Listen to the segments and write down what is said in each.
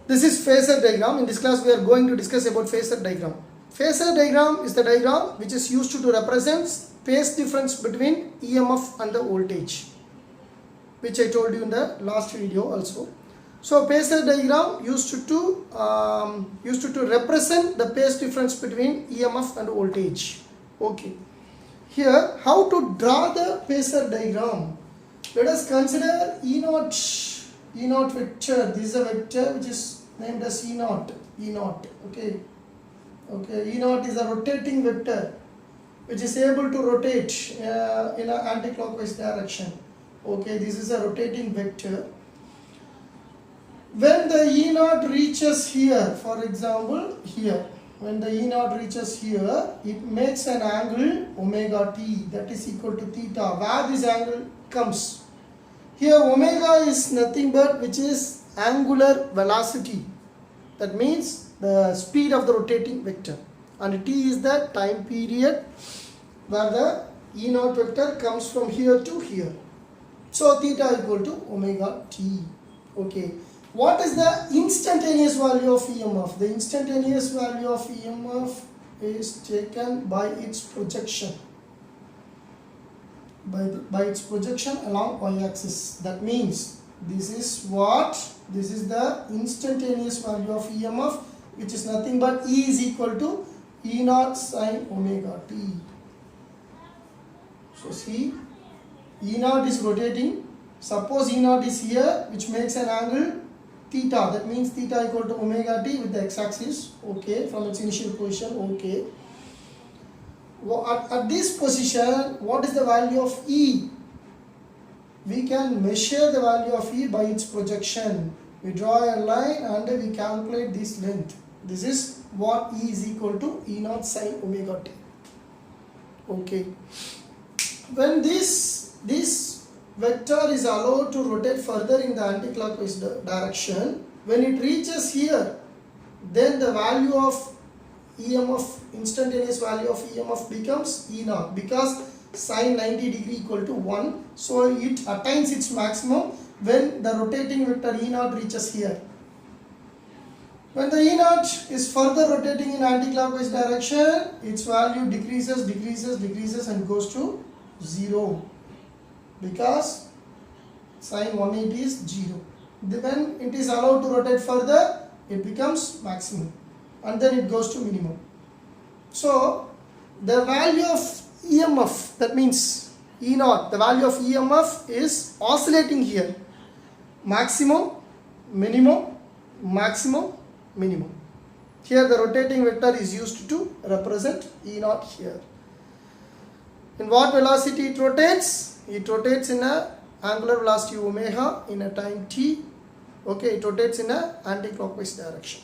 This is phasor diagram. In this class we are going to discuss about phasor diagram. Phasor diagram is the diagram which is used to represent phase difference between EMF and the voltage, which I told you in the last video also. So phasor diagram used to represent the phase difference between EMF and voltage. Okay. Here, how to draw the phasor diagram? Let us consider E naught vector. This is a vector which is named as E naught. Okay. E naught is a rotating vector which is able to rotate in an anti-clockwise direction. Okay, this is a rotating vector. When the E naught reaches here, for example, here, when the E naught reaches here, it makes an angle omega t, that is equal to theta. Where this angle comes? Here omega is nothing but which is angular velocity. That means the speed of the rotating vector. And t is the time period where the E naught vector comes from here to here. So theta equal to omega t. Okay. What is the instantaneous value of EMF? The instantaneous value of EMF is taken by its projection. By its projection along y-axis. That means this is the instantaneous value of EMF, which is nothing but E is equal to E naught sine omega t. So see, E naught is rotating. Suppose E naught is here, which makes an angle theta. That means theta equal to omega t with the x-axis. Okay, from its initial position. Okay. At this position, what is the value of E? We can measure the value of E by its projection. We draw a line and we calculate this length. This is what E is equal to E naught sine omega t. Okay. When this vector is allowed to rotate further in the anti-clockwise direction, when it reaches here, then the value of EMF, instantaneous value of EMF becomes E naught, because sine 90 degree equal to 1. So it attains its maximum when the rotating vector E naught reaches here. When the E naught is further rotating in anti-clockwise direction, its value decreases and goes to 0, because sine 180 is 0. When it is allowed to rotate further, it becomes maximum and then it goes to minimum. So the value of EMF, that means E naught, the value of EMF is oscillating here. Maximum, minimum, maximum, minimum. Here the rotating vector is used to represent E naught here. In what velocity it rotates? It rotates in a angular velocity omega in a time t. Okay, it rotates in a anti-clockwise direction.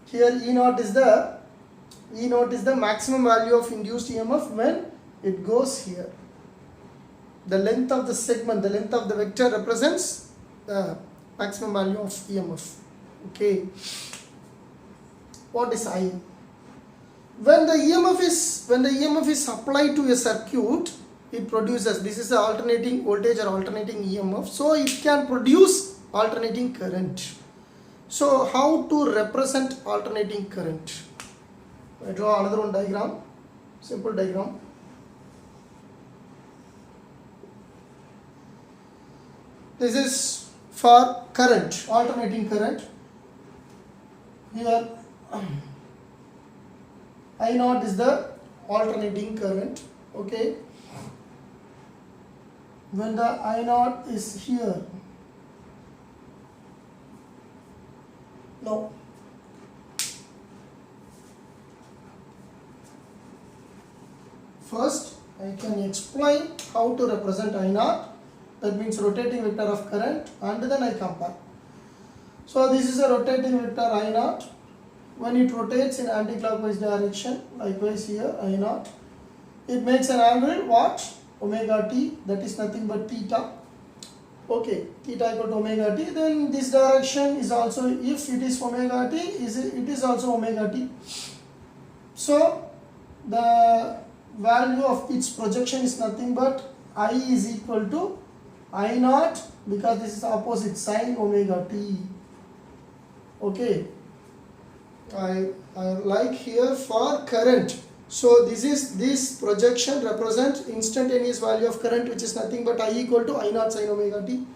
Here E naught is the maximum value of induced EMF when it goes here. The length of the segment, the length of the vector represents the maximum value of EMF. Okay. What is I? When the EMF is applied to a circuit, it produces, this is the alternating voltage or alternating EMF, so it can produce alternating current. So how to represent alternating current? I draw another one diagram, simple diagram. This is for current, alternating current. Here I naught is the alternating current. Okay. When the I naught is here, no. First, I can explain how to represent I naught. That means rotating vector of current, and then I compare. So this is a rotating vector I naught. When it rotates in anti-clockwise direction, likewise here I naught, it makes an angle what? Omega t, that is nothing but theta. Okay, theta equal to omega t. Then this direction is also, if it is omega t, it is also omega t. So the value of its projection is nothing but I is equal to I naught, because this is opposite, sine omega t. Okay, I like here for current. So this projection represents instantaneous value of current, which is nothing but I equal to I naught sin omega t,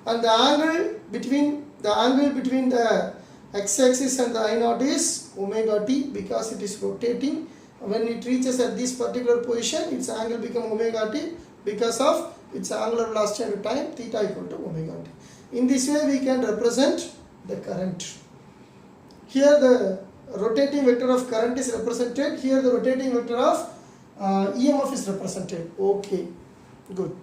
and the angle between the x-axis and the I naught is omega t, because it is rotating. When it reaches at this particular position, its angle become omega t because of its angular velocity at time theta equal to omega t. In this way we can represent the current. Here the rotating vector of current is represented, here the rotating vector of EMF is represented. Okay, good.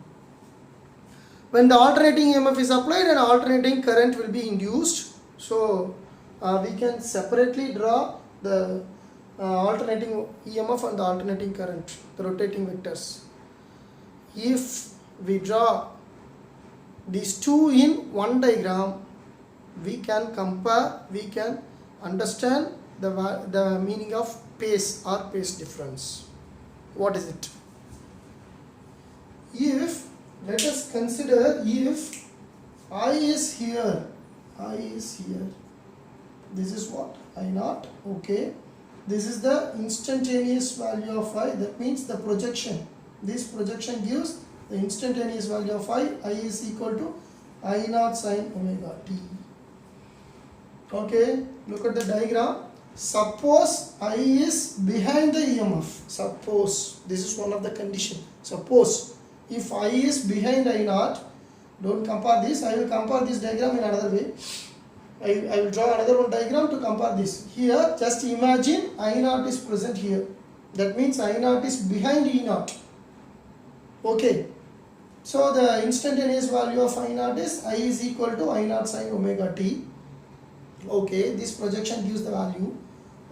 When the alternating EMF is applied, an alternating current will be induced. So we can separately draw the alternating EMF and the alternating current, the rotating vectors. If we draw these two in one diagram, we can compare, we can understand the meaning of phase or phase difference. What is it? If, let us consider, if I is here, this is what? I naught, okay. This is the instantaneous value of I, that means the projection. This projection gives the instantaneous value of I is equal to I naught sin omega t. Okay, look at the diagram. Suppose I is behind the EMF. Suppose, this is one of the conditions. Suppose if I is behind I naught, don't compare this, I will compare this diagram in another way. I will draw another one diagram to compare this. Here, just imagine I naught is present here. That means I naught is behind E naught. Okay. So the instantaneous value of I naught is I is equal to I naught sin omega t. Okay, this projection gives the value.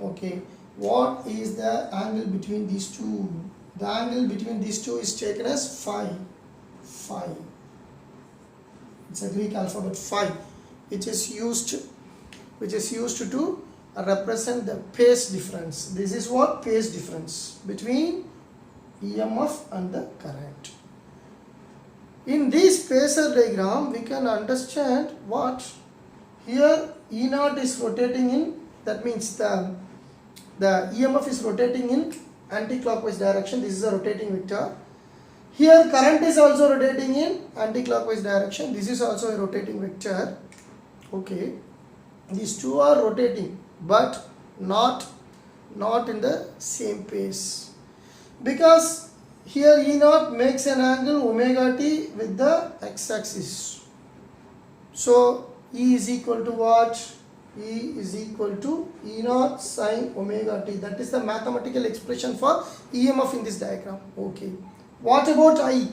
Okay, what is the angle between these two? The angle between these two is taken as phi. Phi. It's a Greek alphabet phi, which is used to represent the phase difference. This is what? Phase difference between EMF and the current. In this phasor diagram, we can understand what? Here E naught is rotating in, that means the EMF is rotating in anti-clockwise direction. This is a rotating vector. Here current is also rotating in anti-clockwise direction. This is also a rotating vector. Okay, these two are rotating, but not in the same pace, because here E naught makes an angle omega t with the x-axis. So E is equal to what? E is equal to E naught sin omega t. That is the mathematical expression for EMF in this diagram. Okay. What about I?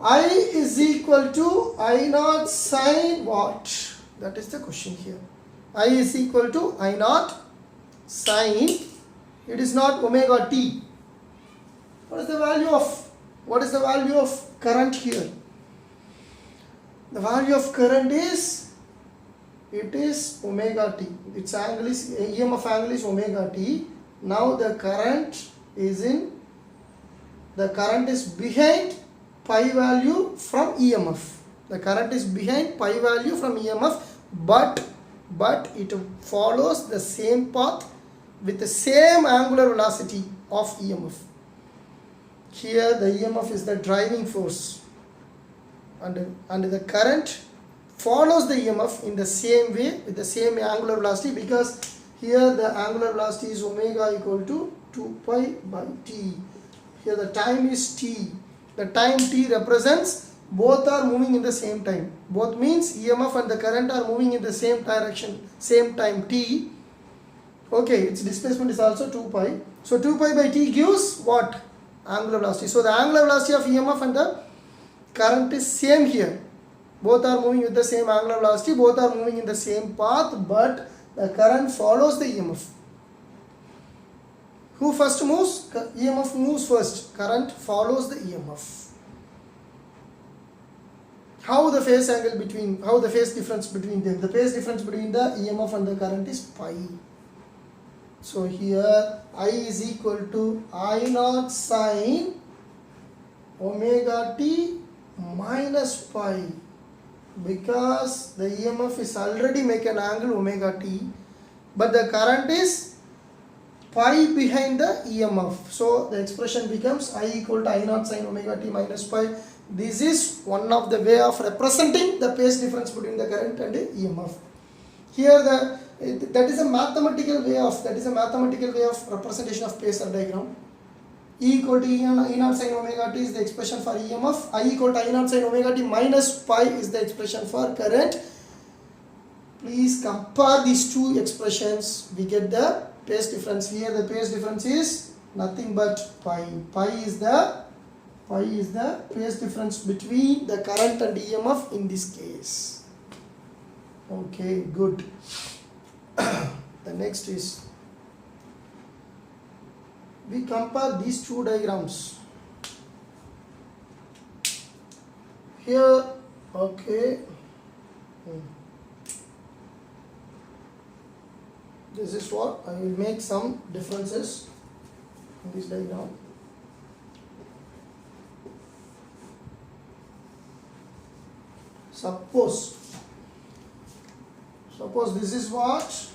I is equal to I naught sin what? That is the question here. I is equal to I naught sin, it is not omega t. What is the value of current here? The value of current is, it is omega t. Its angle is, EMF angle is omega t. Now the current is behind pi value from EMF. The current is behind pi value from EMF, but it follows the same path with the same angular velocity of EMF. Here the EMF is the driving force, and the current follows the EMF in the same way with the same angular velocity, because here the angular velocity is omega equal to 2 pi by t. Here the time is t. The time t represents both are moving in the same time. Both means EMF and the current are moving in the same direction, same time t. Okay, its displacement is also 2 pi. So 2 pi by t gives what? Angular velocity. So the angular velocity of EMF and the current is same here. Both are moving with the same angular velocity, both are moving in the same path, but the current follows the EMF. Who first moves? EMF moves first. Current follows the EMF. How the phase difference between them? The phase difference between the EMF and the current is pi. So here I is equal to I naught sin omega t minus pi. because the EMF is already make an angle omega t, but the current is pi behind the EMF. So the expression becomes I equal to I naught sin omega t minus pi. This is one of the way of representing the phase difference between the current and the EMF. Here that is a mathematical way of representation of phasor diagram. E equal to E naught sin omega t is the expression for EMF. I equal to I naught sin omega t minus pi is the expression for current. Please compare these two expressions. We get the phase difference. Here the phase difference is nothing but pi. Pi is the phase difference between the current and EMF in this case. Okay, good. The next is, we compare these two diagrams. Here, okay. This is what I will make some differences in this diagram. Suppose this is what?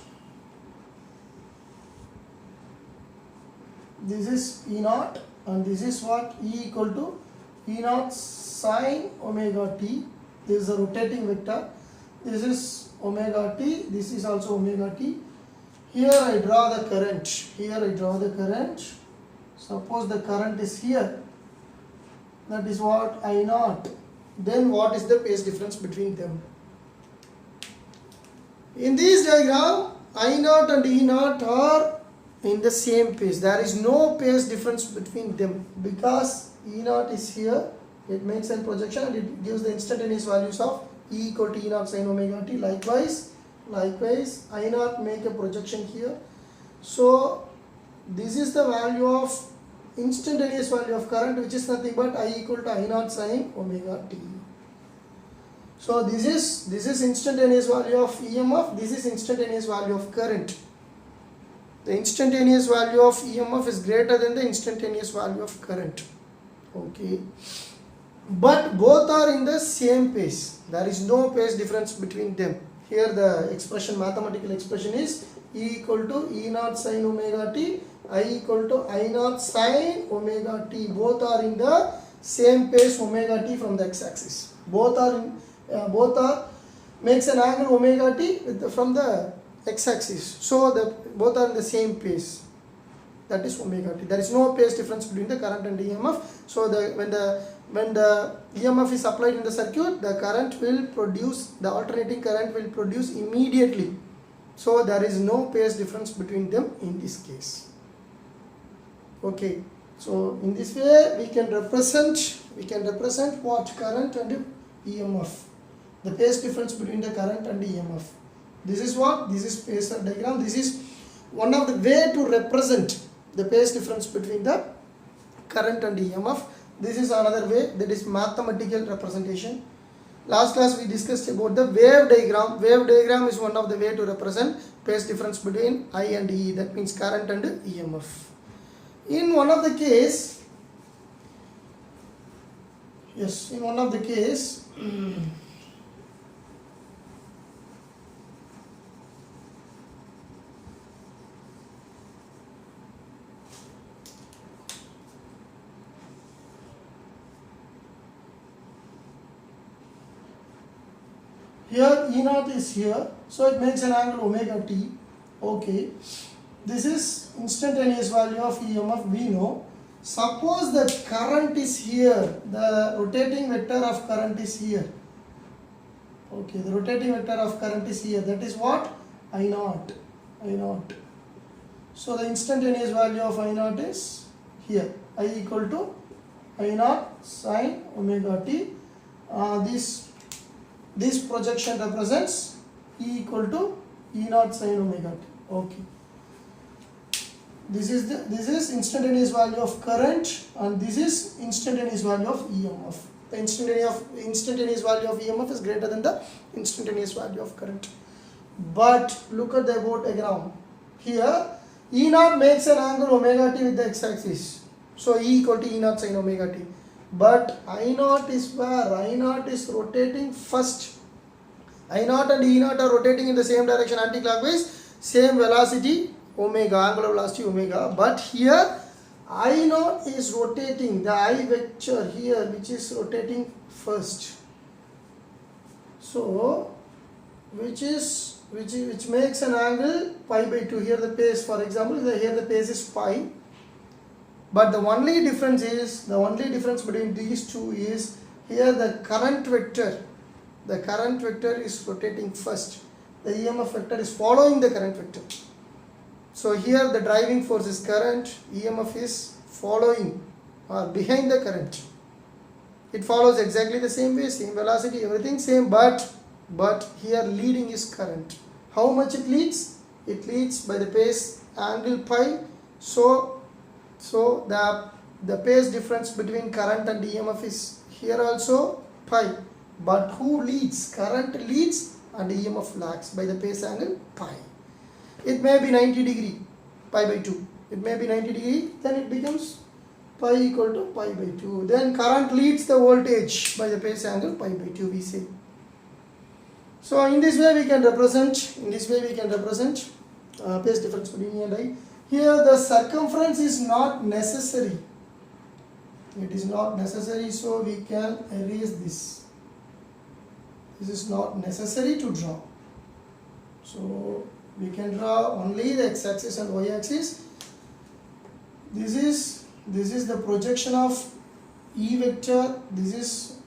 This is E naught and this is what? E equal to E naught sin omega t. This is a rotating vector. This is omega t. This is also omega t. Here I draw the current. Suppose the current is here. That is what? I naught. Then what is the phase difference between them? In this diagram, I naught and E naught are in the same phase. There is no phase difference between them because E naught is here. It makes a projection and it gives the instantaneous values of E equal to E naught sin omega t. Likewise, I naught make a projection here. So this is the value of instantaneous value of current, which is nothing but I equal to I naught sin omega t. So this is instantaneous value of EMF, this is instantaneous value of current. The instantaneous value of EMF is greater than the instantaneous value of current. Okay. But both are in the same phase. There is no phase difference between them. Here the expression, mathematical expression is E equal to E naught sin omega t, I equal to I naught sin omega t. Both are in the same phase omega t from the x-axis. Both are makes an angle omega t from the x-axis. So both are in the same phase. That is omega t. There is no phase difference between the current and EMF. So when the EMF is applied in the circuit, the alternating current will produce immediately. So there is no phase difference between them in this case. Okay. So in this way we can represent what? Current and EMF. The phase difference between the current and EMF. This is what? This is phasor diagram. This is one of the way to represent the phase difference between the current and EMF. This is another way, that is mathematical representation. Last class we discussed about the wave diagram. Wave diagram is one of the way to represent phase difference between I and E, that means current and EMF. In one of the case, here E naught is here, so it makes an angle omega t. Okay, this is instantaneous value of EMF, we know. Suppose the current is here, the rotating vector of current is here. Okay, the rotating vector of current is here, that is what? I naught. So the instantaneous value of I naught is here, I equal to I naught sin omega t. This projection represents E equal to E naught sin omega t. Okay. This is instantaneous value of current and this is instantaneous value of EMF. The instantaneous value of EMF is greater than the instantaneous value of current. But look at the above diagram. Here E naught makes an angle omega t with the x-axis. So E equal to E naught sin omega t. But I naught is where? I naught is rotating first. I naught and E naught are rotating in the same direction anti-clockwise, same velocity omega, angular velocity omega, but here I naught is rotating, the I vector here which is rotating first. So which makes an angle pi by 2. Here the pace, for example, here the pace is pi, but the only difference between these two is here the current vector is rotating first, the EMF vector is following the current vector. So here the driving force is current, EMF is following or behind the current. It follows exactly the same way, same velocity, everything same, but here leading is current. How much it leads? It leads by the pace angle pi. So the pace difference between current and EMF is here also pi. But who leads? Current leads and EMF lags by the pace angle pi. It may be 90 degree, pi by 2. It may be 90 degree, then it becomes pi equal to pi by 2. Then current leads the voltage by the pace angle pi by 2, we say. So in this way we can represent pace difference between E and I. Here the circumference is not necessary. It is not necessary, so we can erase this. This is not necessary to draw. So we can draw only the x-axis and y-axis. This is the projection of E vector. This is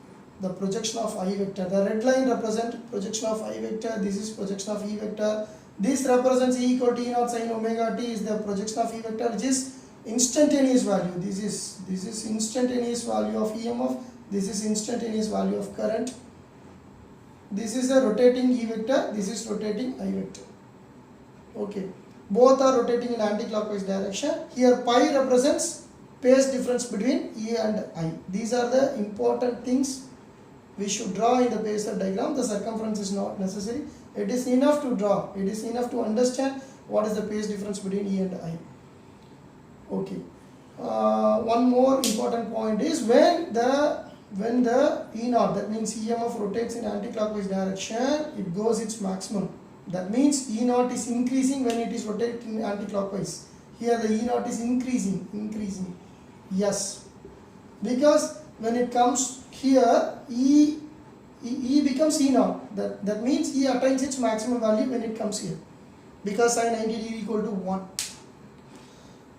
the projection of I vector. The red line represents projection of I vector. This is projection of E vector. This represents E equal to E naught sin omega t is the projection of E vector, which is instantaneous value. This is instantaneous value of EMF. This is instantaneous value of current. This is a rotating E vector. This is rotating I vector. Okay, both are rotating in anti-clockwise direction. Here pi represents pace difference between E and I. These are the important things we should draw in the Phasor diagram. The circumference is not necessary. It is enough to draw. It is enough to understand what is the pace difference between E and I. Okay. One more important point is when the E naught, that means EMF, rotates in anti-clockwise direction, it goes its maximum. That means E naught is increasing when it is rotating anti-clockwise. Here the E naught is increasing. Yes, because when it comes here, E becomes E naught. That means E attains its maximum value when it comes here, because sin 90 degree equal to 1.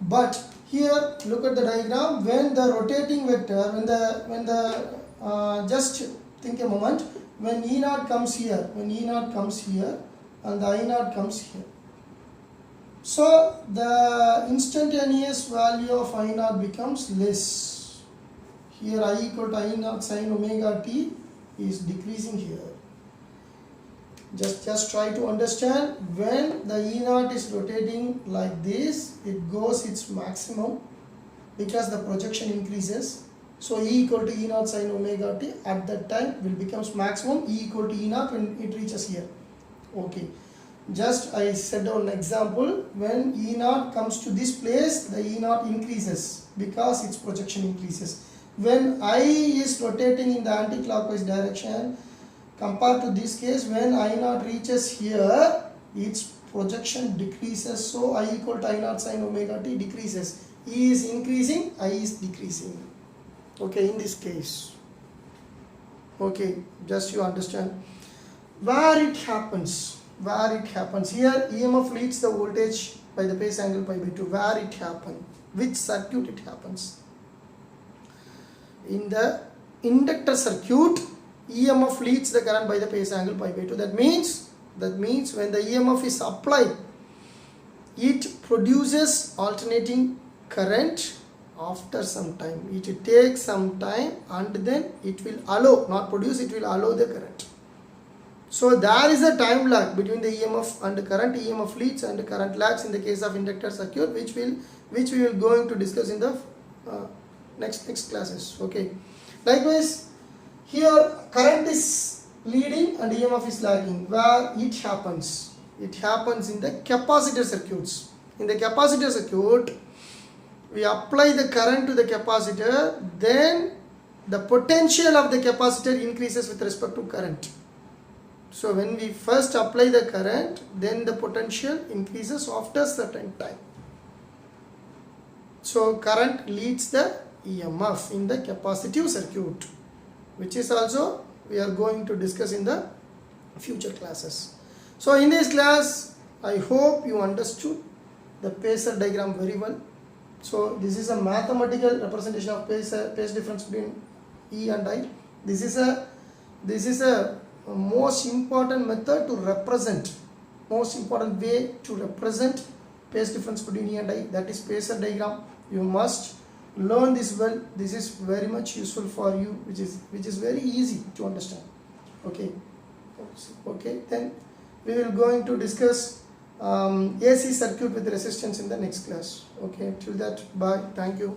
But here, look at the diagram. When the rotating vector, just think a moment. When E naught comes here, and the I naught comes here. So the instantaneous value of I naught becomes less. Here I equal to I naught sin omega t is decreasing here. Just try to understand, when the E naught is rotating like this, it goes its maximum because the projection increases. So E equal to E naught sin omega t at that time will becomes maximum. E equal to E naught when it reaches here. Okay, just I said an example. When E naught comes to this place, the E naught increases because its projection increases. When I is rotating in the anti-clockwise direction, compared to this case, when I naught reaches here, its projection decreases. So I equal to I naught sin omega t decreases. E is increasing, I is decreasing. Okay, in this case. Okay, just you understand where it happens. Here EMF leads the voltage by the phase angle pi by 2. Where it happens? Which circuit it happens? In the inductor circuit, EMF leads the current by the phase angle pi by 2. That means when the EMF is applied, it produces alternating current after some time. It takes some time and then it will allow, not produce, it will allow the current. So there is a time lag between the EMF and the current. EMF leads and current lags in the case of inductor circuit, which we will going to discuss in the next classes. Okay. Likewise, here current is leading and EMF is lagging. Where it happens? It happens in the capacitor circuits. In the capacitor circuit, we apply the current to the capacitor, then the potential of the capacitor increases with respect to current. So when we first apply the current, then the potential increases after certain time. So current leads the EMF in the capacitive circuit, which is also we are going to discuss in the future classes. So in this class, I hope you understood the phasor diagram very well. So this is a mathematical representation of phase difference between E and I. This is a most important method to represent, most important way to represent phase difference between E and I, that is phasor diagram. You must learn this well. This is very much useful for you, which is very easy to understand. Okay, then we will going to discuss AC circuit with resistance in the next class. Okay, till that, bye, thank you.